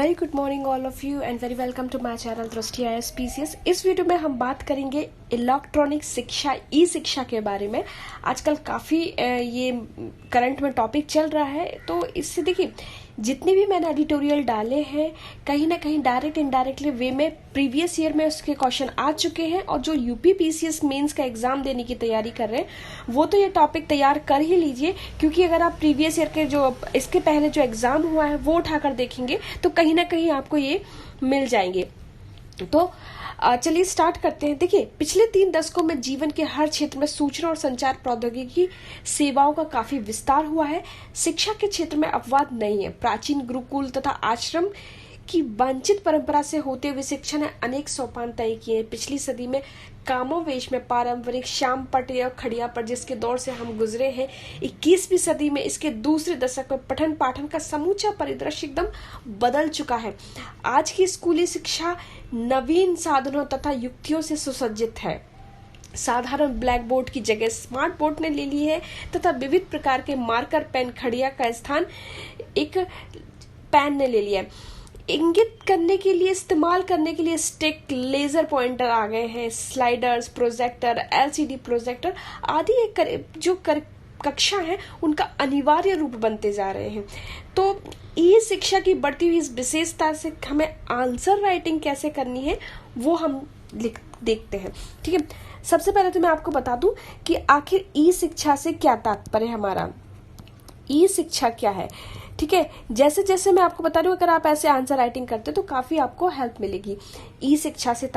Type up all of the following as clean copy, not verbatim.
Very good morning all of you and very welcome to my channel Drishti IAS PCS। इस video में हम बात करेंगे इलेक्ट्रॉनिक शिक्षा ई शिक्षा के बारे में। आजकल काफ़ी ये करंट में टॉपिक चल रहा है, तो इससे देखिए जितने भी मैंने एडिटोरियल डाले हैं कहीं ना कहीं डायरेक्ट इनडायरेक्टली वे में प्रीवियस ईयर में उसके क्वेश्चन आ चुके हैं, और जो यूपी PCS मेंस का एग्जाम देने की तैयारी कर रहे हैं वो तो ये टॉपिक तैयार कर ही लीजिए, क्योंकि अगर आप प्रीवियस ईयर के जो इसके पहले जो एग्जाम हुआ है वो उठाकर देखेंगे तो कहीं ना कहीं आपको ये मिल जाएंगे। तो चलिए स्टार्ट करते हैं। देखिए पिछले 3 दशकों में जीवन के हर क्षेत्र में सूचना और संचार प्रौद्योगिकी सेवाओं का काफी विस्तार हुआ है। शिक्षा के क्षेत्र में अपवाद नहीं है। प्राचीन गुरुकुल तथा आश्रम की वंचित परंपरा से होते हुए शिक्षा ने अनेक सोपान तय किए हैं। पिछली सदी में कामोवेश में पारंपरिक श्याम पट या खड़िया पर जिसके दौर से हम गुजरे हैं, 21वीं सदी में इसके दूसरे दशक में पठन पाठन का समूचा परिदृश्य एकदम बदल चुका है। आज की स्कूली शिक्षा नवीन साधनों तथा युक्तियों से सुसज्जित है। साधारण ब्लैक बोर्ड की जगह स्मार्ट बोर्ड ने ले ली है तथा विविध प्रकार के मार्कर पेन खड़िया का स्थान एक पेन ने ले लिया है। इंगित करने के लिए इस्तेमाल करने के लिए स्टिक, लेजर पॉइंटर आ गए हैं, स्लाइडर्स, प्रोजेक्टर, LCD प्रोजेक्टर आदि कक्षा है उनका अनिवार्य रूप बनते जा रहे हैं। तो ई शिक्षा की बढ़ती हुई इस विशेषता से हमें आंसर राइटिंग कैसे करनी है वो हम देखते हैं। ठीक है, सबसे पहले तो मैं आपको बता दूं कि आखिर ई शिक्षा से क्या तात्पर्य है। हमारा ई शिक्षा क्या है, ठीक है। जैसे जैसे मैं आपको बता रही हूँ, अगर आप ऐसे आंसर राइटिंग करते हो तो काफी आपको हेल्प मिलेगी। ई शिक्षा से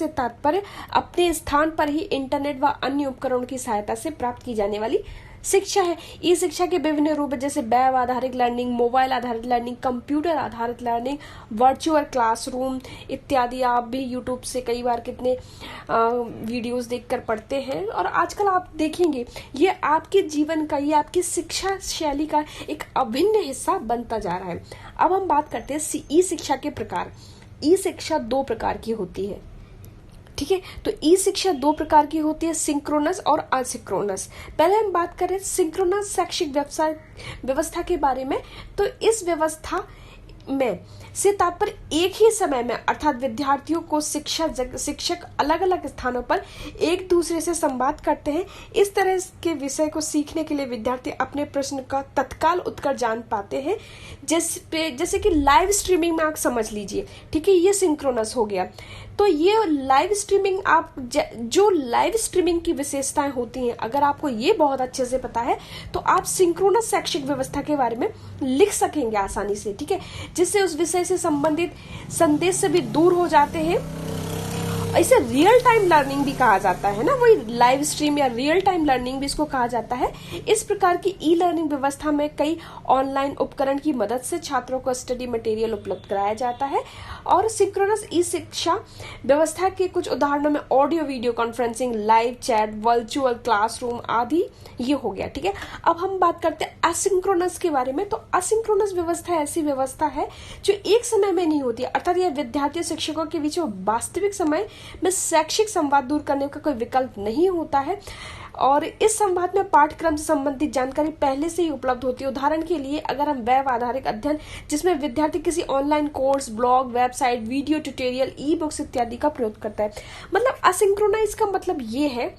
तात्पर्य अपने स्थान पर ही इंटरनेट व अन्य उपकरणों की सहायता से प्राप्त की जाने वाली शिक्षा है। ई शिक्षा के विभिन्न रूप जैसे वेब आधारित लर्निंग, मोबाइल आधारित लर्निंग, कंप्यूटर आधारित लर्निंग, वर्चुअल क्लासरूम इत्यादि। आप भी यूट्यूब से कई बार कितने वीडियोस देखकर पढ़ते हैं, और आजकल आप देखेंगे ये आपके जीवन का, ये आपकी शिक्षा शैली का एक अभिन्न हिस्सा बनता जा रहा है। अब हम बात करते हैं ई शिक्षा के प्रकार। ई शिक्षा 2 प्रकार की होती है, ठीक है। तो ई शिक्षा 2 प्रकार की होती है, सिंक्रोनस और असिंक्रोनस। पहले हम बात करें सिंक्रोनस शैक्षिक व्यवस्था के बारे में। तो इस व्यवस्था में से तात्पर्य एक ही समय में अर्थात विद्यार्थियों को शिक्षक अलग अलग स्थानों पर एक दूसरे से संवाद करते हैं। इस तरह के विषय को सीखने के लिए विद्यार्थी अपने प्रश्न का तत्काल उत्तर जान पाते हैं। जैसे कि लाइव स्ट्रीमिंग में आप समझ लीजिए, ठीक है, ये सिंक्रोनस हो गया। तो ये लाइव स्ट्रीमिंग, आप जो लाइव स्ट्रीमिंग की विशेषताएं होती हैं, अगर आपको ये बहुत अच्छे से पता है तो आप सिंक्रोनस शैक्षिक व्यवस्था के बारे में लिख सकेंगे आसानी से, ठीक है, जिससे उस विषय से संबंधित संदेश से भी दूर हो जाते हैं। इसे रियल टाइम लर्निंग भी कहा जाता है ना, वही लाइव स्ट्रीम या रियल टाइम लर्निंग भी इसको कहा जाता है। इस प्रकार की ई लर्निंग व्यवस्था में कई ऑनलाइन उपकरण की मदद से छात्रों को स्टडी मटेरियल उपलब्ध कराया जाता है। और सिंक्रोनस ई शिक्षा व्यवस्था के कुछ उदाहरणों में audio video conferencing, live chat, virtual classroom आदि ये हो गया, ठीक है। अब हम बात करते हैं असिंक्रोनस के बारे में। तो असिंक्रोनस व्यवस्था ऐसी व्यवस्था है जो एक समय में नहीं होती, अर्थात यह विद्यार्थी शिक्षकों के बीच वास्तविक समय में शैक्षिक संवाद दूर करने का कोई विकल्प नहीं होता है, और इस संवाद में पाठ्यक्रम से संबंधित जानकारी पहले से ही उपलब्ध होती है। उदाहरण के लिए अगर हम वेब आधारित अध्ययन जिसमें विद्यार्थी किसी online course, blog, website, video tutorial, e books इत्यादि का प्रयोग करता है। मतलब असिंक्रोनाइज का मतलब ये है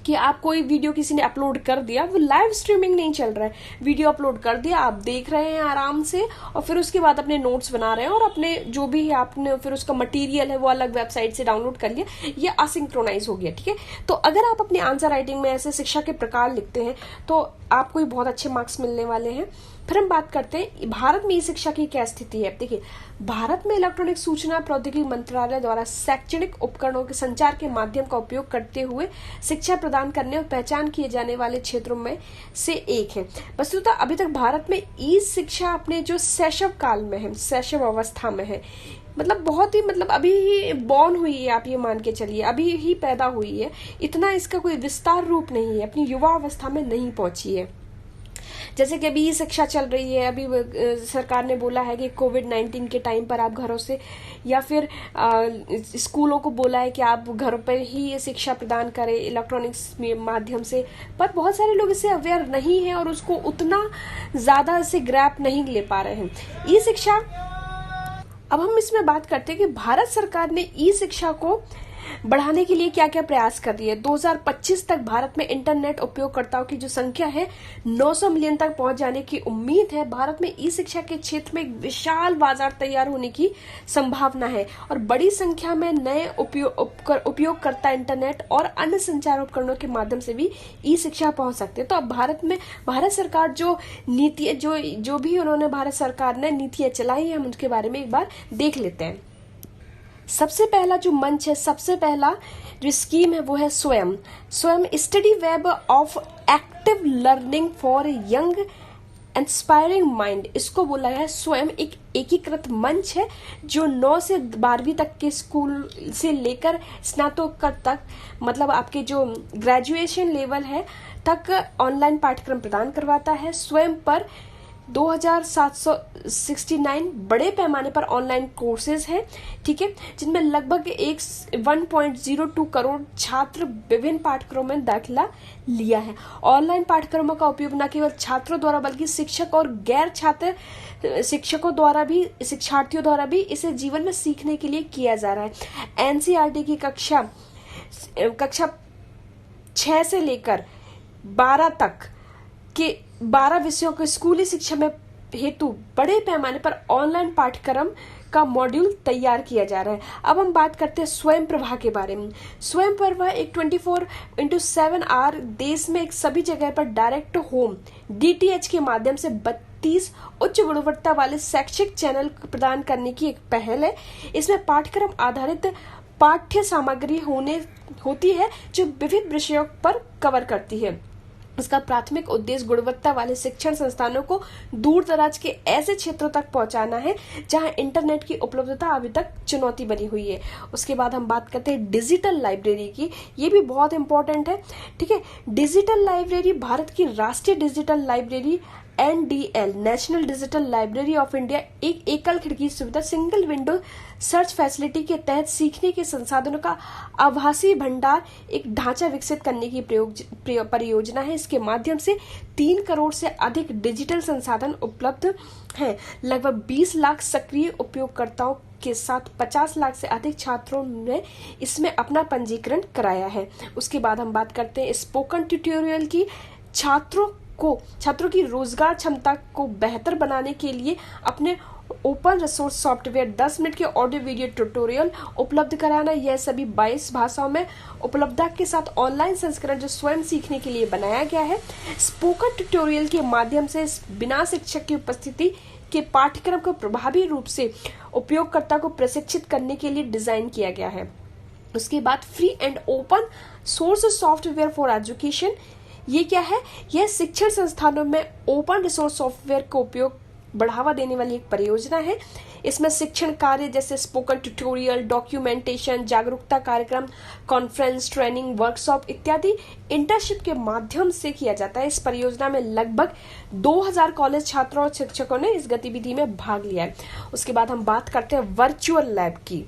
कि आप कोई वीडियो किसी ने अपलोड कर दिया, वो लाइव स्ट्रीमिंग नहीं चल रहा है, वीडियो अपलोड कर दिया, आप देख रहे हैं आराम से, और फिर उसके बाद अपने नोट्स बना रहे हैं और अपने जो भी आपने फिर उसका मटेरियल है वो अलग वेबसाइट से डाउनलोड कर लिया, ये असिंक्रोनाइज हो गया, ठीक है। तो अगर आप अपनी आंसर राइटिंग में ऐसे शिक्षा के प्रकार लिखते हैं तो आपको बहुत अच्छे मार्क्स मिलने वाले हैं। फिर हम बात करते हैं भारत में ई शिक्षा की क्या स्थिति है। देखिए भारत में इलेक्ट्रॉनिक सूचना प्रौद्योगिकी मंत्रालय द्वारा शैक्षणिक उपकरणों के संचार के माध्यम का उपयोग करते हुए शिक्षा प्रदान करने और पहचान किए जाने वाले क्षेत्रों में से एक है। वस्तुतः अभी तक भारत में ई शिक्षा अपने जो शैशव काल में है, शैशव अवस्था में है, मतलब बहुत ही, मतलब अभी ही बॉर्न हुई है, आप ये मान के चलिए अभी ही पैदा हुई है, इतना इसका कोई विस्तार रूप नहीं है, अपनी युवा अवस्था में नहीं पहुंची है। जैसे कि अभी शिक्षा चल रही है, अभी सरकार ने बोला है कि कोविड-19 के टाइम पर आप घरों से या फिर स्कूलों को बोला है कि आप घरों पर ही ये शिक्षा प्रदान करें इलेक्ट्रॉनिक्स माध्यम से, पर बहुत सारे लोग इससे अवेयर नहीं है और उसको उतना ज्यादा से ग्रैप नहीं ले पा रहे हैं। ई शिक्षा अब हम इसमें बात करते हैं कि भारत सरकार ने ई शिक्षा को बढ़ाने के लिए क्या क्या प्रयास कर रही है। 2025 तक भारत में इंटरनेट उपयोगकर्ताओं की जो संख्या है 900 मिलियन तक पहुंच जाने की उम्मीद है। भारत में ई शिक्षा के क्षेत्र में एक विशाल बाजार तैयार होने की संभावना है और बड़ी संख्या में नए उपयोगकर्ता इंटरनेट और अन्य संचार उपकरणों के माध्यम से भी ई शिक्षा पहुंच सकते हैं। तो अब भारत सरकार जो नीति जो भी उन्होंने भारत सरकार ने नीतियां चलाई है, हम उनके बारे में एक बार देख लेते हैं। सबसे पहला जो मंच है, सबसे पहला जो स्कीम है वो है स्वयं study web of active learning for young inspiring mind. इसको बोला है स्वयं, एक एकीकृत मंच है जो 9 से 12वीं तक के स्कूल से लेकर स्नातकोत्तर तक, मतलब आपके जो ग्रेजुएशन लेवल है तक ऑनलाइन पाठ्यक्रम प्रदान करवाता है। स्वयं पर 2769 बड़े पैमाने पर ऑनलाइन कोर्सेज हैं, ठीक है, जिनमें लगभग 1.02 करोड़ छात्र विभिन्न पाठ्यक्रमों में दाखिला लिया है। ऑनलाइन पाठ्यक्रमों का उपयोग न केवल छात्रों द्वारा बल्कि शिक्षक और गैर छात्र शिक्षकों द्वारा भी, शिक्षार्थियों द्वारा भी इसे जीवन में सीखने के लिए किया जा रहा है। एनसीईआरटी की कक्षा 6 से लेकर 12 तक के 12 विषयों के स्कूली शिक्षा में हेतु बड़े पैमाने पर ऑनलाइन पाठ्यक्रम का मॉड्यूल तैयार किया जा रहा है। अब हम बात करते हैं स्वयं प्रभा के बारे में। स्वयं प्रभा एक 24/7 आवर देश में एक सभी जगह पर डायरेक्ट होम DTH के माध्यम से 32 उच्च गुणवत्ता वाले शैक्षिक चैनल प्रदान करने की एक पहल है। इसमें पाठ्यक्रम आधारित पाठ्य सामग्री होती है जो विविध विषयों पर कवर करती है। इसका प्राथमिक उद्देश्य गुणवत्ता वाले शिक्षण संस्थानों को दूर दराज के ऐसे क्षेत्रों तक पहुंचाना है जहां इंटरनेट की उपलब्धता अभी तक चुनौती बनी हुई है। उसके बाद हम बात करते हैं डिजिटल लाइब्रेरी की। ये भी बहुत इंपॉर्टेंट है, ठीक है। डिजिटल लाइब्रेरी भारत की राष्ट्रीय digital library NDL national digital library of India एक एकल खिड़की सुविधा सिंगल विंडो सर्च फैसिलिटी के तहत सीखने के संसाधनों का आभासी भंडार एक ढांचा विकसित करने की परियोजना है। इसके माध्यम से 3 करोड़ से अधिक डिजिटल संसाधन उपलब्ध हैं। लगभग 20 लाख सक्रिय उपयोगकर्ताओं के साथ 50 लाख से अधिक छात्रों ने इसमें अपना पंजीकरण कराया है। उसके बाद हम बात करते हैं स्पोकन ट्यूटोरियल की। छात्रों की रोजगार क्षमता को बेहतर बनाने के लिए अपने ओपन रिसोर्स सॉफ्टवेयर 10 मिनट के ऑडियो वीडियो ट्यूटोरियल उपलब्ध कराना। यह सभी 22 भाषाओं में उपलब्धता के साथ ऑनलाइन संस्करण जो स्वयं सीखने के लिए बनाया गया है। स्पोकन ट्यूटोरियल के माध्यम से बिना शिक्षक की उपस्थिति के पाठ्यक्रम को प्रभावी रूप से उपयोगकर्ता को प्रशिक्षित करने के लिए डिजाइन किया गया है। उसके बाद free and open source software for education. ये क्या है? यह शिक्षण संस्थानों में ओपन रिसोर्स सॉफ्टवेयर का उपयोग बढ़ावा देने वाली एक परियोजना है। इसमें शिक्षण कार्य जैसे स्पोकन ट्यूटोरियल, डॉक्यूमेंटेशन, जागरूकता कार्यक्रम, कॉन्फ्रेंस, ट्रेनिंग, वर्कशॉप इत्यादि इंटर्नशिप के माध्यम से किया जाता है। इस परियोजना में लगभग 2000 कॉलेज छात्रों और शिक्षकों ने इस गतिविधि में भाग लिया है। उसके बाद हम बात करते हैं वर्चुअल लैब की।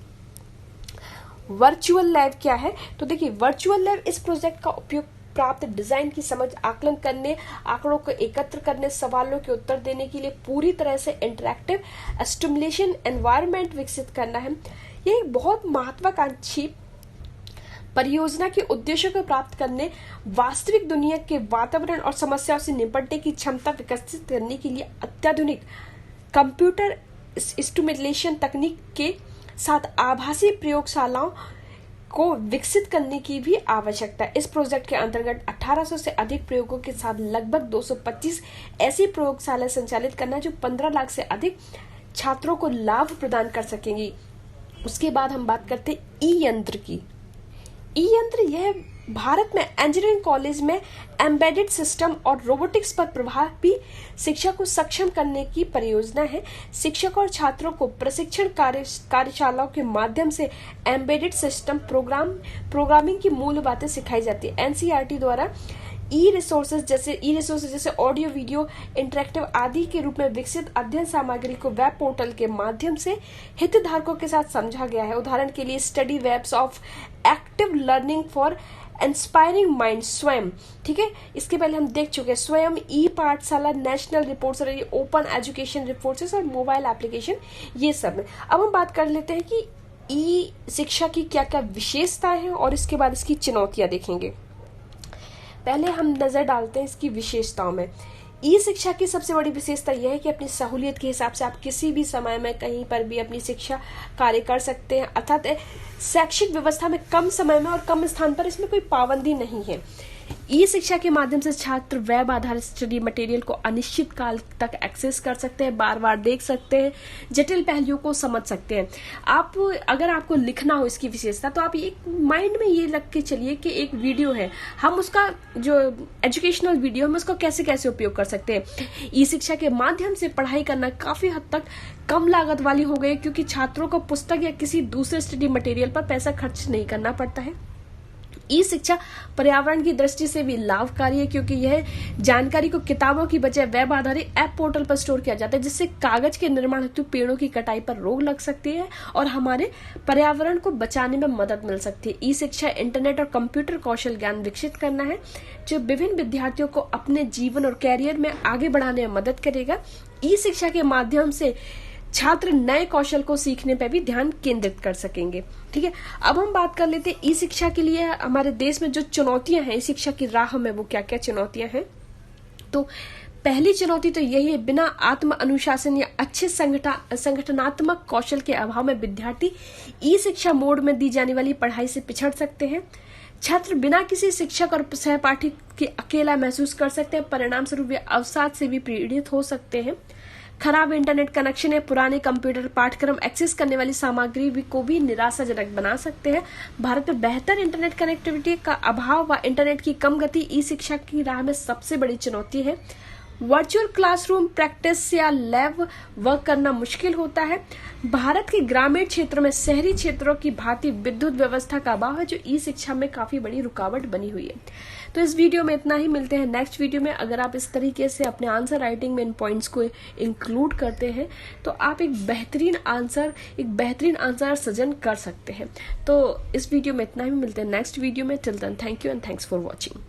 वर्चुअल लैब क्या है? तो देखिए, वर्चुअल लैब इस प्रोजेक्ट का उपयोग प्राप्त डिजाइन की समझ आकलन करने, आंकड़ों को एकत्र करने, सवालों के उत्तर देने के लिए पूरी तरह से इंटरैक्टिव स्टिमुलेशन एनवायरनमेंट विकसित करना है। यह एक बहुत महत्वाकांक्षी परियोजना के उद्देश्यों को प्राप्त करने, वास्तविक दुनिया के वातावरण और समस्याओं से निपटने की क्षमता विकसित करने के लिए अत्याधुनिक कंप्यूटर स्टिमुलेशन तकनीक के साथ आभासी प्रयोगशालाओं को विकसित करने की भी आवश्यकता है। इस प्रोजेक्ट के अंतर्गत 1800 से अधिक प्रयोगों के साथ लगभग 225 ऐसी प्रयोगशालाएं संचालित करना जो 15 लाख से अधिक छात्रों को लाभ प्रदान कर सकेंगी। उसके बाद हम बात करते हैं ई यंत्र की। ई यंत्र यह भारत में इंजीनियरिंग कॉलेज में एम्बेडेड सिस्टम और रोबोटिक्स पर प्रभावी शिक्षा को सक्षम करने की परियोजना है। शिक्षकों और छात्रों को प्रशिक्षण कार्यशालाओं के माध्यम से एम्बेडेड सिस्टम प्रोग्रामिंग की मूल बातें सिखाई जाती है। एनसीईआरटी द्वारा ई रिसोर्सेज जैसे ऑडियो, वीडियो, इंटरेक्टिव आदि के रूप में विकसित अध्ययन सामग्री को वेब पोर्टल के माध्यम से हितधारकों के साथ समझा गया है। उदाहरण के लिए study webs of active learning for inspiring mind Swayam, ठीक है, इसके पहले हम देख चुके हैं स्वयं, ई पाठशाला, national reports, open education reports और मोबाइल एप्लीकेशन, ये सब है। अब हम बात कर लेते हैं कि ई शिक्षा की क्या क्या विशेषताएं हैं और इसके बाद इसकी चुनौतियां देखेंगे। पहले हम नजर डालते हैं इसकी विशेषताओं में। ई शिक्षा की सबसे बड़ी विशेषता यह है कि अपनी सहूलियत के हिसाब से आप किसी भी समय में कहीं पर भी अपनी शिक्षा कार्य कर सकते हैं, अर्थात शैक्षिक व्यवस्था में कम समय में और कम स्थान पर इसमें कोई पाबंदी नहीं है। ई शिक्षा के माध्यम से छात्र वेब आधारित स्टडी मटेरियल को अनिश्चित काल तक एक्सेस कर सकते हैं, बार बार देख सकते हैं, जटिल पहलुओं को समझ सकते हैं। आप अगर आपको लिखना हो इसकी विशेषता, तो आप एक माइंड में ये रख के चलिए कि एक वीडियो है, हम उसका जो एजुकेशनल वीडियो हम उसको कैसे कैसे उपयोग कर सकते हैं। ई शिक्षा के माध्यम से पढ़ाई करना काफी हद तक कम लागत वाली हो गई, क्योंकि छात्रों को पुस्तक या किसी दूसरे स्टडी मटेरियल पर पैसा खर्च नहीं करना पड़ता है। ई शिक्षा पर्यावरण की दृष्टि से भी लाभकारी है, क्योंकि यह जानकारी को किताबों की बजाय वेब आधारित ऐप पोर्टल पर स्टोर किया जाता है, जिससे कागज के निर्माण हेतु पेड़ों की कटाई पर रोक लग सकती है और हमारे पर्यावरण को बचाने में मदद मिल सकती है। ई शिक्षा इंटरनेट और कंप्यूटर कौशल ज्ञान विकसित करना है, जो विभिन्न विद्यार्थियों को अपने जीवन और कैरियर में आगे बढ़ाने में मदद करेगा। ई शिक्षा के माध्यम से छात्र नए कौशल को सीखने पर भी ध्यान केंद्रित कर सकेंगे। ठीक है, अब हम बात कर लेते हैं ई शिक्षा के लिए हमारे देश में जो चुनौतियां हैं, ई शिक्षा की राह में वो क्या क्या चुनौतियां हैं। तो पहली चुनौती तो यही है, बिना आत्म अनुशासन या अच्छे संगठनात्मक कौशल के अभाव में विद्यार्थी ई शिक्षा मोड में दी जाने वाली पढ़ाई से पिछड़ सकते हैं। छात्र बिना किसी शिक्षक और सहपाठी के अकेला महसूस कर सकते हैं, परिणाम स्वरूप वे अवसाद से भी पीड़ित हो सकते हैं। खराब इंटरनेट कनेक्शन या पुराने कंप्यूटर पाठ्यक्रम एक्सेस करने वाली सामग्री को भी निराशाजनक बना सकते हैं। भारत में बेहतर इंटरनेट कनेक्टिविटी का अभाव व इंटरनेट की कम गति ई शिक्षा की राह में सबसे बड़ी चुनौती है। वर्चुअल क्लासरूम प्रैक्टिस या लैब वर्क करना मुश्किल होता है। भारत के ग्रामीण क्षेत्रों में शहरी क्षेत्रों की भांति विद्युत व्यवस्था का अभाव है, जो ई शिक्षा में काफी बड़ी रुकावट बनी हुई है। तो इस वीडियो में इतना ही, मिलते हैं नेक्स्ट वीडियो में। अगर आप इस तरीके से अपने आंसर राइटिंग में इन पॉइंट्स को इंक्लूड करते हैं तो आप एक बेहतरीन आंसर सृजन कर सकते हैं। तो इस वीडियो में इतना ही, मिलते हैं नेक्स्ट वीडियो में। Till then thank you and thanks for watching.